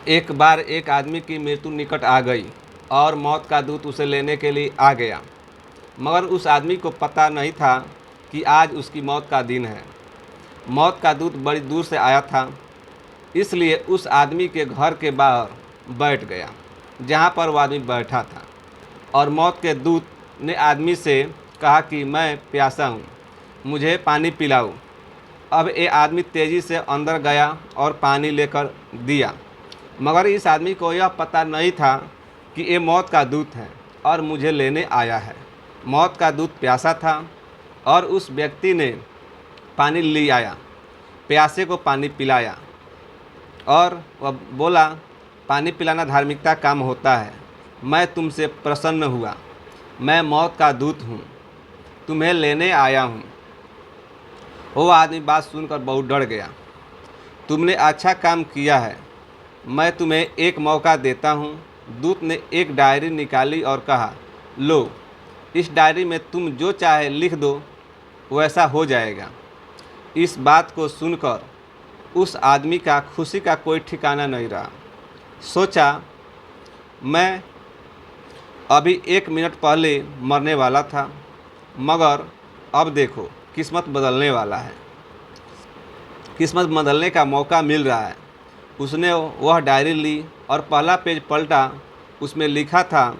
एक बार एक आदमी की मृत्यु निकट आ गई और मौत का दूत उसे लेने के लिए आ गया, मगर उस आदमी को पता नहीं था कि आज उसकी मौत का दिन है। मौत का दूत बड़ी दूर से आया था, इसलिए उस आदमी के घर के बाहर बैठ गया जहाँ पर वह आदमी बैठा था। और मौत के दूत ने आदमी से कहा कि मैं प्यासा हूँ, मुझे पानी पिलाओ। अब ये आदमी तेज़ी से अंदर गया और पानी लेकर दिया, मगर इस आदमी को यह पता नहीं था कि ये मौत का दूत है और मुझे लेने आया है। मौत का दूत प्यासा था और उस व्यक्ति ने पानी ले आया, प्यासे को पानी पिलाया और वह बोला, पानी पिलाना धार्मिकता काम होता है। मैं तुमसे प्रसन्न हुआ, मैं मौत का दूत हूँ, तुम्हें लेने आया हूँ। वो आदमी बात सुनकर बहुत डर गया। तुमने अच्छा काम किया है, मैं तुम्हें एक मौका देता हूँ। दूत ने एक डायरी निकाली और कहा, लो, इस डायरी में तुम जो चाहे लिख दो, वैसा हो जाएगा। इस बात को सुनकर उस आदमी का खुशी का कोई ठिकाना नहीं रहा। सोचा, मैं अभी 1 मिनट पहले मरने वाला था, मगर अब देखो किस्मत बदलने वाला है, किस्मत बदलने का मौका मिल रहा है। उसने वह डायरी ली और पहला पेज पलटा। उसमें लिखा था,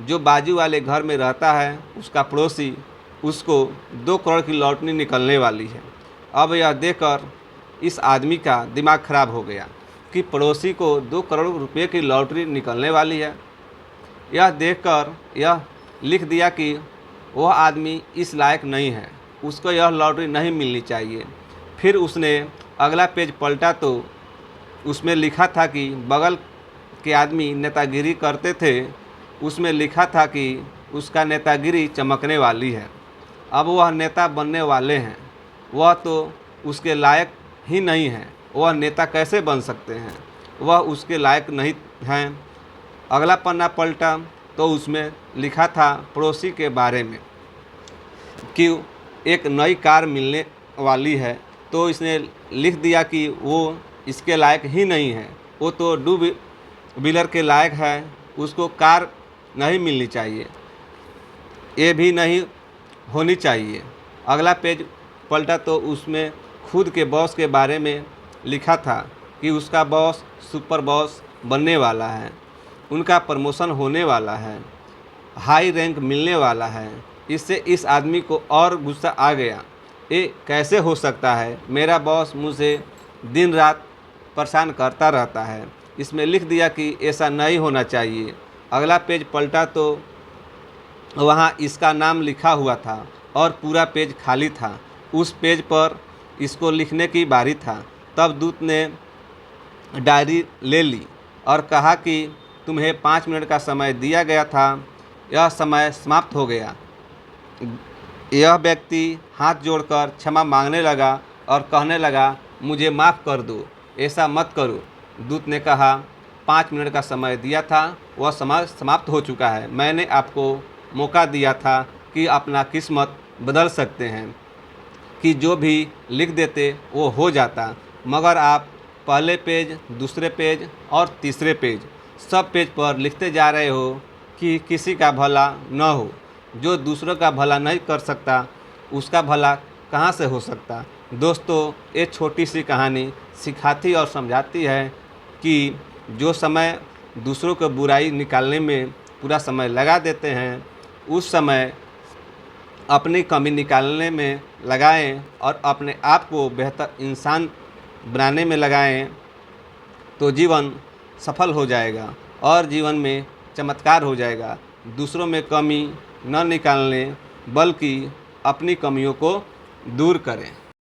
जो बाजू वाले घर में रहता है उसका पड़ोसी, उसको 2 करोड़ की लॉटरी निकलने वाली है। अब यह देखकर इस आदमी का दिमाग खराब हो गया कि पड़ोसी को 2 करोड़ रुपए की लॉटरी निकलने वाली है। यह देखकर यह लिख दिया कि वह आदमी इस लायक नहीं है, उसको यह लॉटरी नहीं मिलनी चाहिए। फिर उसने अगला पेज पलटा तो उसमें लिखा था कि बगल के आदमी नेतागिरी करते थे, उसमें लिखा था कि उसका नेतागिरी चमकने वाली है। अब वह नेता बनने वाले हैं, वह तो उसके लायक ही नहीं हैं, वह नेता कैसे बन सकते हैं, वह उसके लायक नहीं हैं। अगला पन्ना पलटा तो उसमें लिखा था पड़ोसी के बारे में कि एक नई कार मिलने वाली है, तो इसने लिख दिया कि वो इसके लायक ही नहीं है, वो तो व्हीलर के लायक है, उसको कार नहीं मिलनी चाहिए, ये भी नहीं होनी चाहिए। अगला पेज पलटा तो उसमें खुद के बॉस के बारे में लिखा था कि उसका बॉस सुपर बॉस बनने वाला है, उनका प्रमोशन होने वाला है, हाई रैंक मिलने वाला है। इससे इस आदमी को और गुस्सा आ गया। ये कैसे हो सकता है, मेरा बॉस मुझे दिन रात परेशान करता रहता है। इसमें लिख दिया कि ऐसा नहीं होना चाहिए। अगला पेज पलटा तो वहाँ इसका नाम लिखा हुआ था और पूरा पेज खाली था। उस पेज पर इसको लिखने की बारी था। तब दूत ने डायरी ले ली और कहा कि तुम्हें 5 मिनट का समय दिया गया था, यह समय समाप्त हो गया। यह व्यक्ति हाथ जोड़कर क्षमा मांगने लगा और कहने लगा, मुझे माफ़ कर दो, ऐसा मत करो। दूत ने कहा, 5 मिनट का समय दिया था, वह समय समाप्त हो चुका है। मैंने आपको मौका दिया था कि अपना किस्मत बदल सकते हैं, कि जो भी लिख देते वो हो जाता, मगर आप पहले पेज, दूसरे पेज और तीसरे पेज, सब पेज पर लिखते जा रहे हो कि किसी का भला न हो। जो दूसरों का भला नहीं कर सकता, उसका भला कहाँ से हो सकता। दोस्तों, ये छोटी सी कहानी सिखाती और समझाती है कि जो समय दूसरों को बुराई निकालने में पूरा समय लगा देते हैं, उस समय अपनी कमी निकालने में लगाएं और अपने आप को बेहतर इंसान बनाने में लगाएं, तो जीवन सफल हो जाएगा और जीवन में चमत्कार हो जाएगा। दूसरों में कमी न निकालने, बल्कि अपनी कमियों को दूर करें।